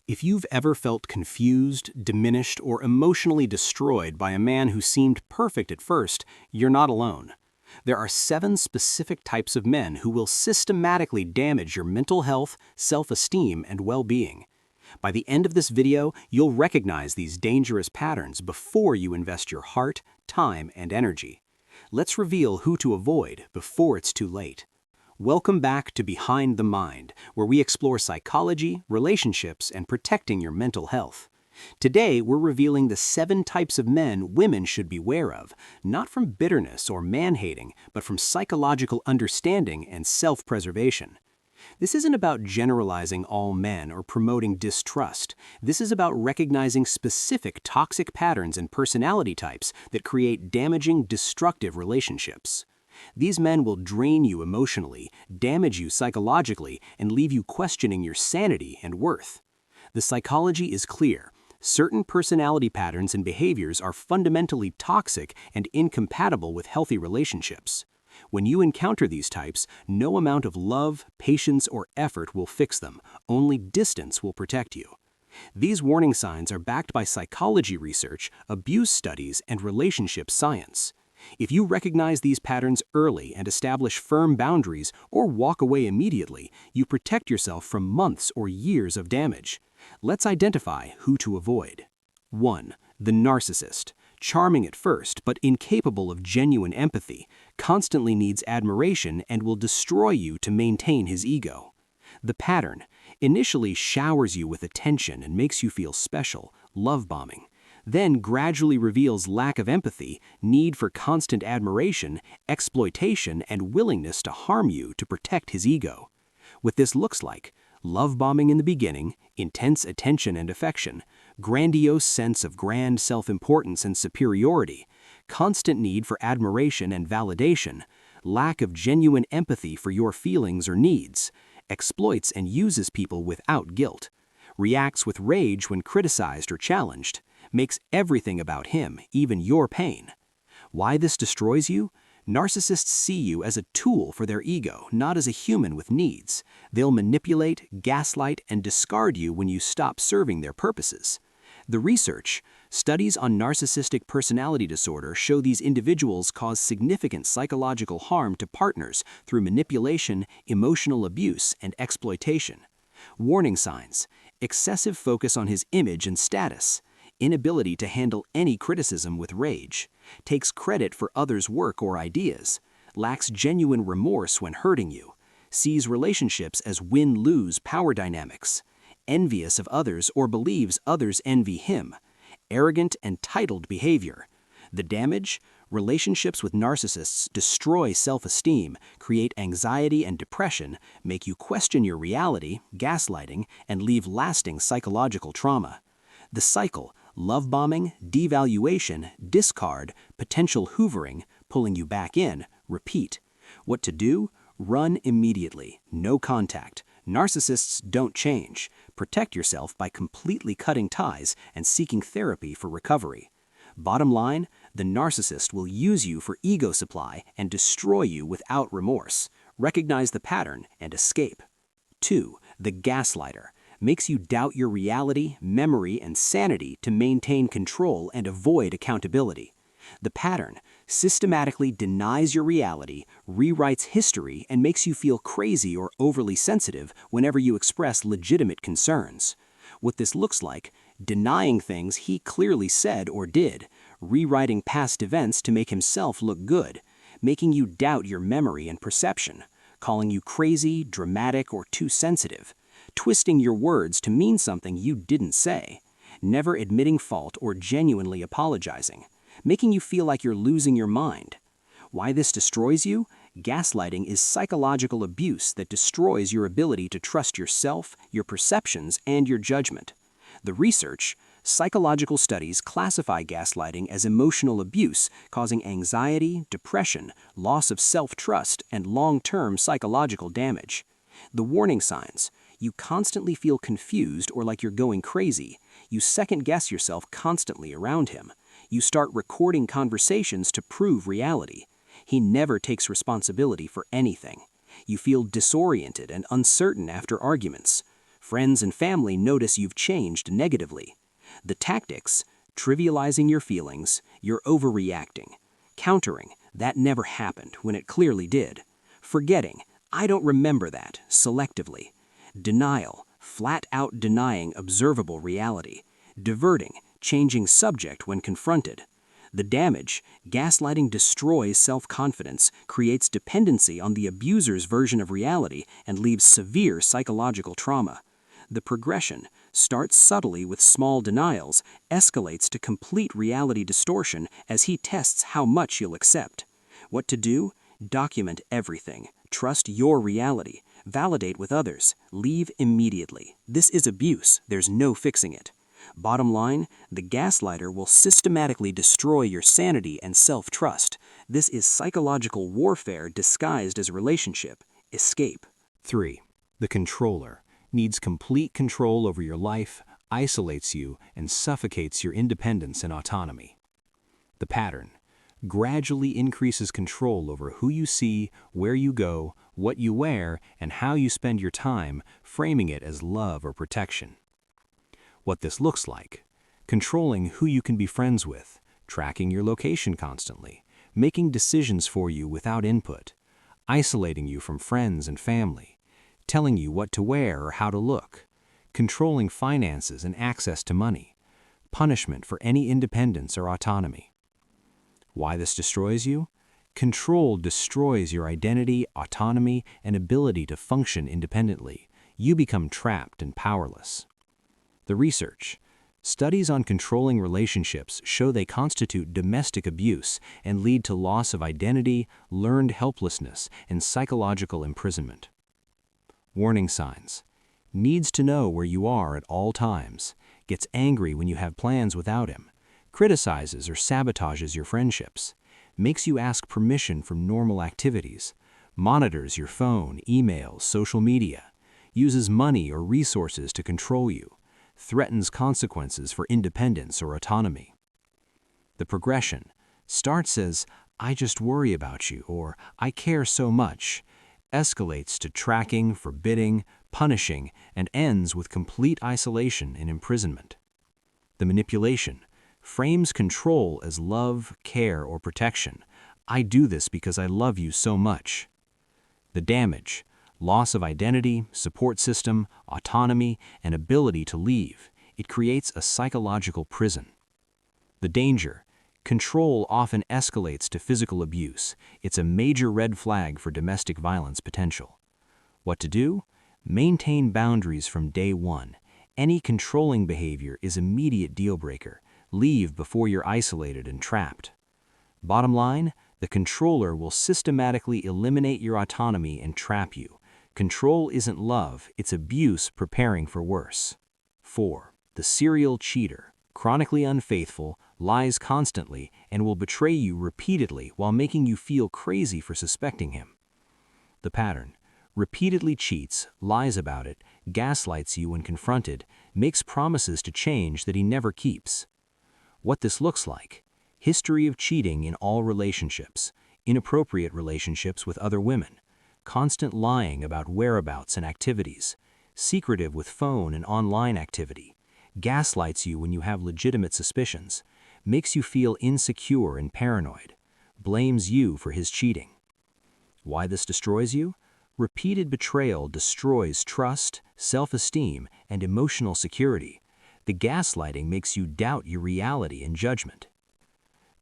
If you've ever felt confused, diminished, or emotionally destroyed by a man who seemed perfect at first, you're not alone. There are 7 specific types of men who will systematically damage your mental health, self-esteem, and well-being. By the end of this video, you'll recognize these dangerous patterns before you invest your heart, time, and energy. Let's reveal who to avoid before it's too late. Welcome back to Behind the Mind, where we explore psychology, relationships, and protecting your mental health. Today, we're revealing the 7 types of men women should beware of, not from bitterness or man-hating, but from psychological understanding and self-preservation. This isn't about generalizing all men or promoting distrust. This is about recognizing specific toxic patterns and personality types that create damaging, destructive relationships. These men will drain you emotionally, damage you psychologically, and leave you questioning your sanity and worth. The psychology is clear. Certain personality patterns and behaviors are fundamentally toxic and incompatible with healthy relationships. When you encounter these types, no amount of love, patience, or effort will fix them. Only distance will protect you. These warning signs are backed by psychology research, abuse studies, and relationship science. If you recognize these patterns early and establish firm boundaries or walk away immediately, you protect yourself from months or years of damage. Let's identify who to avoid. 1. The narcissist. Charming at first, but incapable of genuine empathy, constantly needs admiration and will destroy you to maintain his ego. The pattern initially showers you with attention and makes you feel special, love bombing. Then gradually reveals lack of empathy, need for constant admiration, exploitation, and willingness to harm you to protect his ego. What this looks like: love bombing in the beginning, intense attention and affection, grandiose sense of grand self-importance and superiority, constant need for admiration and validation, lack of genuine empathy for your feelings or needs, exploits and uses people without guilt, reacts with rage when criticized or challenged, makes everything about him, even your pain. Why this destroys you? Narcissists see you as a tool for their ego, not as a human with needs. They'll manipulate, gaslight, and discard you when you stop serving their purposes. The research, studies on narcissistic personality disorder show these individuals cause significant psychological harm to partners through manipulation, emotional abuse, and exploitation. Warning signs: excessive focus on his image and status, inability to handle any criticism with rage, takes credit for others' work or ideas, lacks genuine remorse when hurting you, sees relationships as win-lose power dynamics, envious of others or believes others envy him, arrogant and titled behavior. The damage: relationships with narcissists destroy self-esteem, create anxiety and depression, make you question your reality, gaslighting, and leave lasting psychological trauma. The cycle: love bombing, devaluation, discard, potential hoovering, pulling you back in, repeat. What to do? Run immediately. No contact. Narcissists don't change. Protect yourself by completely cutting ties and seeking therapy for recovery. Bottom line: the narcissist will use you for ego supply and destroy you without remorse. Recognize the pattern and escape. 2. The gaslighter. Makes you doubt your reality, memory, and sanity to maintain control and avoid accountability. The pattern: systematically denies your reality, rewrites history, and makes you feel crazy or overly sensitive whenever you express legitimate concerns. What this looks like: denying things he clearly said or did, rewriting past events to make himself look good, making you doubt your memory and perception, calling you crazy, dramatic, or too sensitive, twisting your words to mean something you didn't say, never admitting fault or genuinely apologizing, making you feel like you're losing your mind. Why this destroys you? Gaslighting is psychological abuse that destroys your ability to trust yourself, your perceptions, and your judgment. The research, psychological studies classify gaslighting as emotional abuse, causing anxiety, depression, loss of self-trust, and long-term psychological damage. The warning signs: you constantly feel confused or like you're going crazy. You second-guess yourself constantly around him. You start recording conversations to prove reality. He never takes responsibility for anything. You feel disoriented and uncertain after arguments. Friends and family notice you've changed negatively. The tactics: trivializing your feelings, you're overreacting; countering, that never happened when it clearly did; forgetting, I don't remember that, selectively; denial, flat out denying observable reality; diverting, changing subject when confronted. The damage: gaslighting destroys self-confidence, creates dependency on the abuser's version of reality, and leaves severe psychological trauma. The progression starts subtly with small denials, escalates to complete reality distortion as he tests how much you'll accept. What to do? Document everything. Trust your reality. Validate with others. Leave immediately. This is abuse. There's no fixing it. Bottom line, the gaslighter will systematically destroy your sanity and self-trust. This is psychological warfare disguised as relationship. Escape. 3. The controller needs complete control over your life, isolates you, and suffocates your independence and autonomy. The pattern gradually increases control over who you see, where you go, what you wear, and how you spend your time, framing it as love or protection. What this looks like: controlling who you can be friends with, tracking your location constantly, making decisions for you without input, isolating you from friends and family, telling you what to wear or how to look, controlling finances and access to money, punishment for any independence or autonomy. Why this destroys you? Control destroys your identity, autonomy, and ability to function independently. You become trapped and powerless. The research: studies on controlling relationships show they constitute domestic abuse and lead to loss of identity, learned helplessness, and psychological imprisonment. Warning signs: needs to know where you are at all times, gets angry when you have plans without him, criticizes or sabotages your friendships, makes you ask permission from normal activities, monitors your phone, emails, social media, uses money or resources to control you, threatens consequences for independence or autonomy. The progression starts as "I just worry about you" or "I care so much," escalates to tracking, forbidding, punishing, and ends with complete isolation and imprisonment. The manipulation frames control as love, care, or protection. "I do this because I love you so much." The damage: loss of identity, support system, autonomy, and ability to leave. It creates a psychological prison. The danger: control often escalates to physical abuse. It's a major red flag for domestic violence potential. What to do? Maintain boundaries from day one. Any controlling behavior is immediate deal breaker. Leave before you're isolated and trapped. Bottom line, the controller will systematically eliminate your autonomy and trap you. Control isn't love, it's abuse preparing for worse. 4. The serial cheater. Chronically unfaithful, lies constantly, and will betray you repeatedly while making you feel crazy for suspecting him. The pattern: repeatedly cheats, lies about it, gaslights you when confronted, makes promises to change that he never keeps. What this looks like: history of cheating in all relationships, inappropriate relationships with other women, constant lying about whereabouts and activities, secretive with phone and online activity, gaslights you when you have legitimate suspicions, makes you feel insecure and paranoid, blames you for his cheating. Why this destroys you? Repeated betrayal destroys trust, self-esteem, and emotional security. The gaslighting makes you doubt your reality and judgment.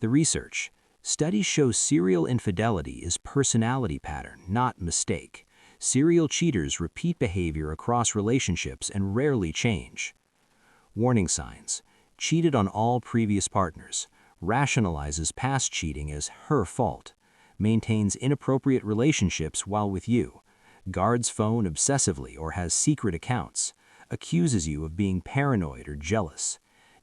The research: studies show serial infidelity is personality pattern, not mistake. Serial cheaters repeat behavior across relationships and rarely change. Warning signs: cheated on all previous partners, rationalizes past cheating as her fault, maintains inappropriate relationships while with you, guards phone obsessively or has secret accounts, accuses you of being paranoid or jealous,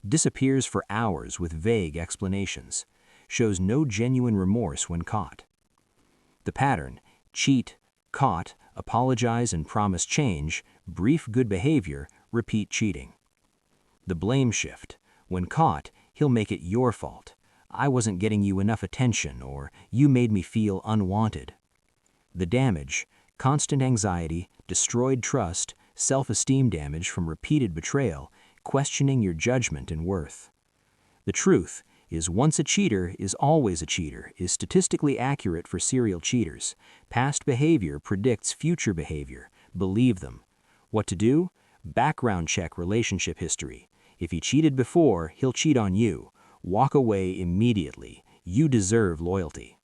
disappears for hours with vague explanations, shows no genuine remorse when caught. The pattern: cheat, caught, apologize and promise change, brief good behavior, repeat cheating. The blame shift: when caught, he'll make it your fault. "I wasn't getting you enough attention," or "you made me feel unwanted." The damage: constant anxiety, destroyed trust, self-esteem damage from repeated betrayal, questioning your judgment and worth. The truth is once a cheater is always a cheater is statistically accurate for serial cheaters. Past behavior predicts future behavior. Believe them. What to do? Background check relationship history. If he cheated before, he'll cheat on you. Walk away immediately. You deserve loyalty.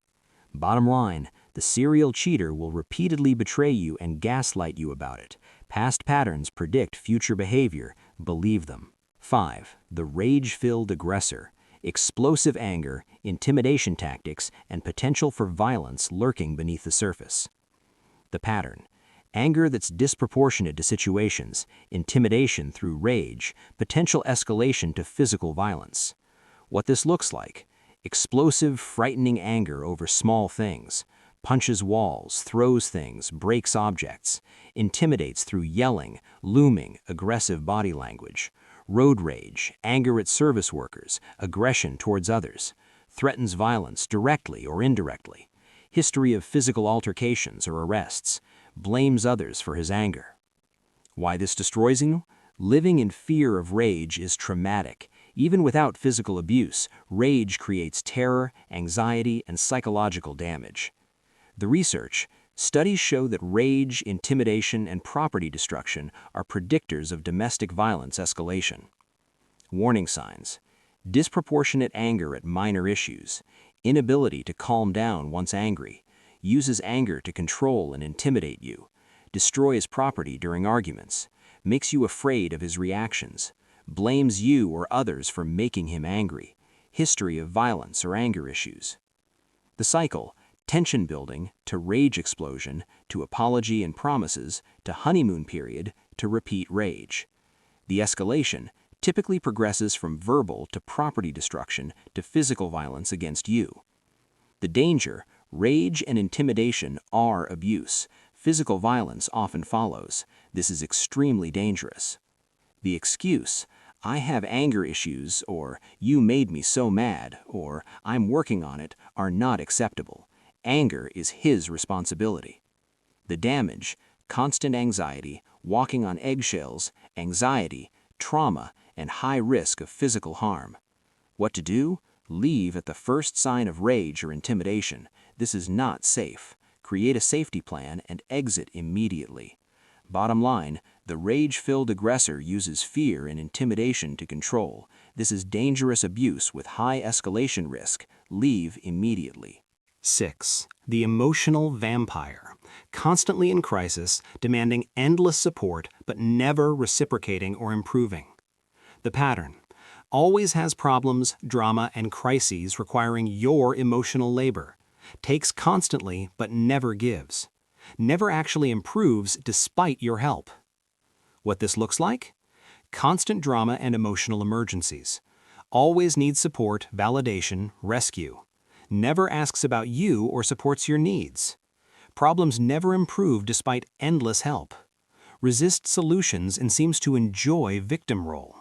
Bottom line, the serial cheater will repeatedly betray you and gaslight you about it. Past patterns predict future behavior. Believe them. 5. The rage-filled aggressor. Explosive anger, intimidation tactics, and potential for violence lurking beneath the surface. The pattern. Anger that's disproportionate to situations, intimidation through rage, potential escalation to physical violence. What this looks like: explosive, frightening anger over small things, punches walls, throws things, breaks objects, intimidates through yelling, looming, aggressive body language. Road rage, anger at service workers, aggression towards others, threatens violence directly or indirectly. History of physical altercations or arrests, blames others for his anger. Why this destroys you? Living in fear of rage is traumatic. Even without physical abuse, rage creates terror, anxiety, and psychological damage. The research: studies show that rage, intimidation, and property destruction are predictors of domestic violence escalation. Warning signs: disproportionate anger at minor issues, inability to calm down once angry, uses anger to control and intimidate you, destroys property during arguments, makes you afraid of his reactions, blames you or others for making him angry, history of violence or anger issues. The cycle: tension building, to rage explosion, to apology and promises, to honeymoon period, to repeat rage. The escalation typically progresses from verbal to property destruction to physical violence against you. The danger: rage and intimidation are abuse. Physical violence often follows. This is extremely dangerous. The excuse: I have anger issues, or you made me so mad, or I'm working on it, are not acceptable. Anger is his responsibility. The damage: constant anxiety, walking on eggshells, anxiety, trauma, and high risk of physical harm. What to do? Leave at the first sign of rage or intimidation. This is not safe. Create a safety plan and exit immediately. Bottom line, the rage-filled aggressor uses fear and intimidation to control. This is dangerous abuse with high escalation risk. Leave immediately. 6. The emotional vampire. Constantly in crisis, demanding endless support but never reciprocating or improving. The pattern: always has problems, drama, and crises requiring your emotional labor. Takes constantly but never gives. Never actually improves despite your help. What this looks like? Constant drama and emotional emergencies. Always needs support, validation, rescue. Never asks about you or supports your needs. Problems never improve despite endless help. Resists solutions and seems to enjoy victim role.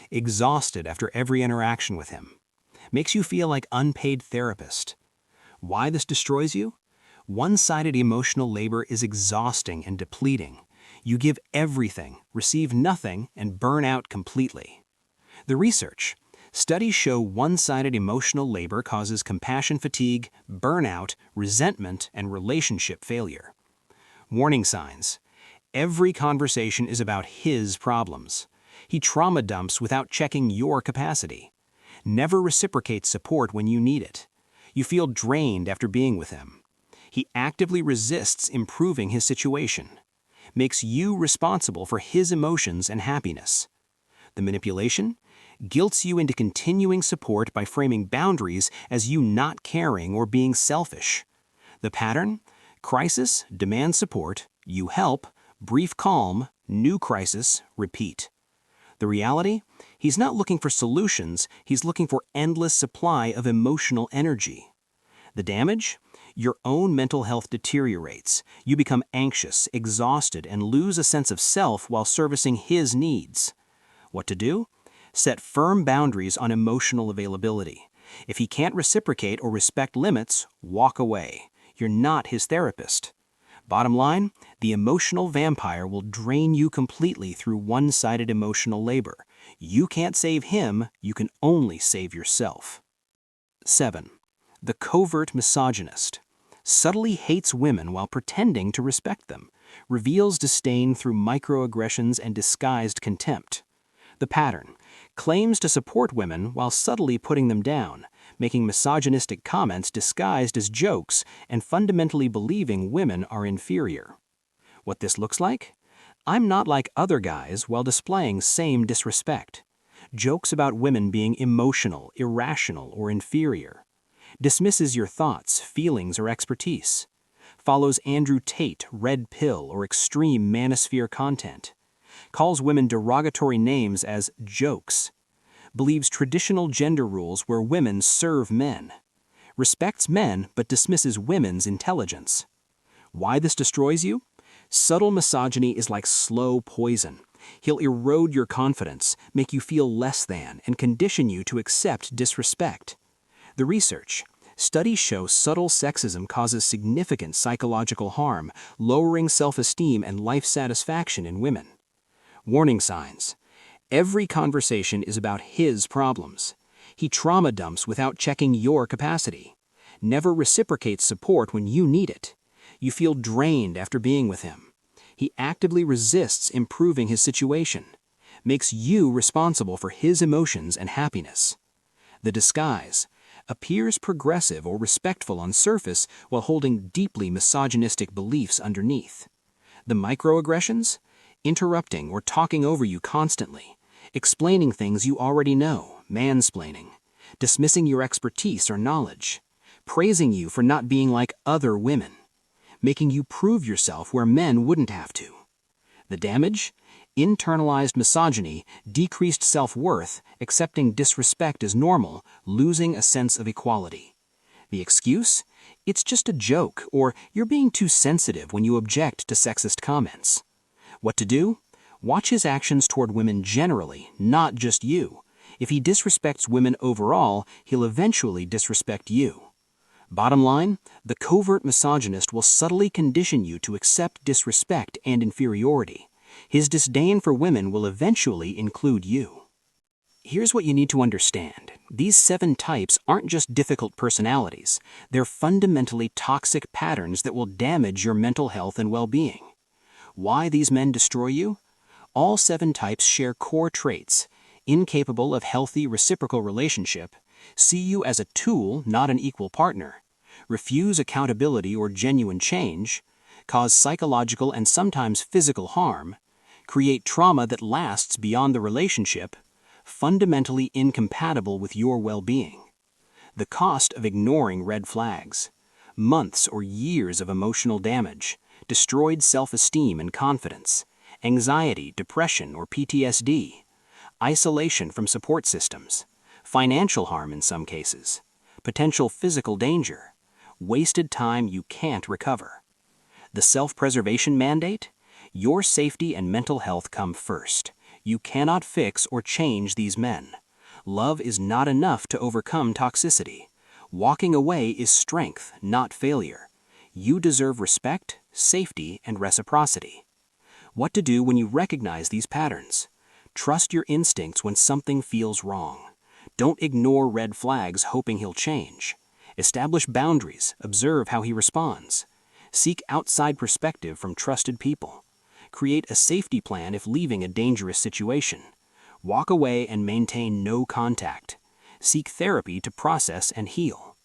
Exhausted after every interaction with him. Makes you feel like unpaid therapist. Why this destroys you? One-sided emotional labor is exhausting and depleting. You give everything, receive nothing, and burn out completely. The research: studies show one-sided emotional labor causes compassion fatigue, burnout, resentment, and relationship failure. Warning signs: every conversation is about his problems. He trauma dumps without checking your capacity. Never reciprocates support when you need it. You feel drained after being with him. He actively resists improving his situation. Makes you responsible for his emotions and happiness. The manipulation: guilts you into continuing support by framing boundaries as you not caring or being selfish. The pattern: crisis, demand support, you help, brief calm, new crisis, repeat. The reality: he's not looking for solutions, he's looking for endless supply of emotional energy. The damage: your own mental health deteriorates. You become anxious, exhausted, and lose a sense of self while servicing his needs. What to do? Set firm boundaries on emotional availability. If he can't reciprocate or respect limits, walk away. You're not his therapist. Bottom line, the emotional vampire will drain you completely through one-sided emotional labor. You can't save him, you can only save yourself. 7. The covert misogynist. Subtly hates women while pretending to respect them. Reveals disdain through microaggressions and disguised contempt. The pattern: claims to support women while subtly putting them down, making misogynistic comments disguised as jokes and fundamentally believing women are inferior. What this looks like? I'm not like other guys while displaying same disrespect. Jokes about women being emotional, irrational, or inferior. Dismisses your thoughts, feelings, or expertise. Follows Andrew Tate, red pill, or extreme manosphere content. Calls women derogatory names as jokes. Believes traditional gender rules where women serve men. Respects men but dismisses women's intelligence. Why this destroys you? Subtle misogyny is like slow poison. He'll erode your confidence, make you feel less than, and condition you to accept disrespect. The research: studies show subtle sexism causes significant psychological harm, lowering self-esteem and life satisfaction in women. Warning signs: every conversation is about his problems. He trauma dumps without checking your capacity. Never reciprocates support when you need it. You feel drained after being with him. He actively resists improving his situation. Makes you responsible for his emotions and happiness. The disguise: appears progressive or respectful on surface while holding deeply misogynistic beliefs underneath. The microaggressions: interrupting or talking over you constantly, explaining things you already know, mansplaining, dismissing your expertise or knowledge, praising you for not being like other women, making you prove yourself where men wouldn't have to. The damage: internalized misogyny, decreased self-worth, accepting disrespect as normal, losing a sense of equality. The excuse: it's just a joke, or you're being too sensitive when you object to sexist comments. What to do? Watch his actions toward women generally, not just you. If he disrespects women overall, he'll eventually disrespect you. Bottom line, the covert misogynist will subtly condition you to accept disrespect and inferiority. His disdain for women will eventually include you. Here's what you need to understand. These 7 types aren't just difficult personalities. They're fundamentally toxic patterns that will damage your mental health and well-being. Why these men destroy you? All 7 types share core traits: incapable of healthy reciprocal relationship, see you as a tool, not an equal partner, refuse accountability or genuine change, cause psychological and sometimes physical harm, create trauma that lasts beyond the relationship, fundamentally incompatible with your well-being. The cost of ignoring red flags: months or years of emotional damage, destroyed self-esteem and confidence, anxiety, depression, or PTSD, isolation from support systems, financial harm in some cases, potential physical danger, wasted time you can't recover. The self-preservation mandate: your safety and mental health come first. You cannot fix or change these men. Love is not enough to overcome toxicity. Walking away is strength, not failure. You deserve respect, safety, and reciprocity. What to do when you recognize these patterns? Trust your instincts when something feels wrong. Don't ignore red flags hoping he'll change. Establish boundaries, observe how he responds. Seek outside perspective from trusted people. Create a safety plan if leaving a dangerous situation. Walk away and maintain no contact. Seek therapy to process and heal.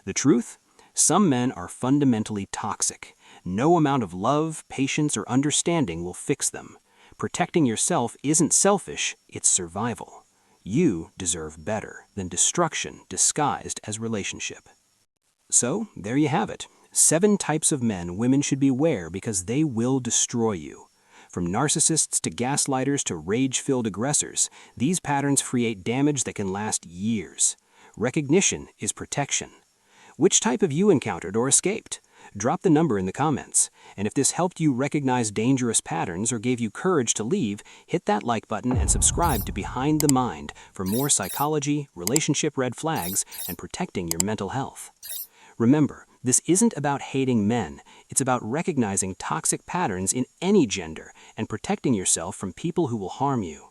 The truth? Some men are fundamentally toxic. No amount of love, patience, or understanding will fix them. Protecting yourself isn't selfish, it's survival. You deserve better than destruction disguised as relationship. So, there you have it. 7 types of men women should beware because they will destroy you. From narcissists to gaslighters to rage-filled aggressors, these patterns create damage that can last years. Recognition is protection. Which type have you encountered or escaped? Drop the number in the comments. And if this helped you recognize dangerous patterns or gave you courage to leave, hit that like button and subscribe to Behind the Mind for more psychology, relationship red flags, and protecting your mental health. Remember, This isn't about hating men, it's about recognizing toxic patterns in any gender and protecting yourself from people who will harm you.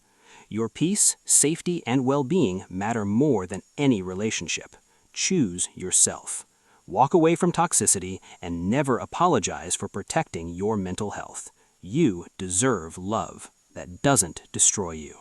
Your peace, safety, and well-being matter more than any relationship. Choose yourself. Walk away from toxicity and never apologize for protecting your mental health. You deserve love that doesn't destroy you.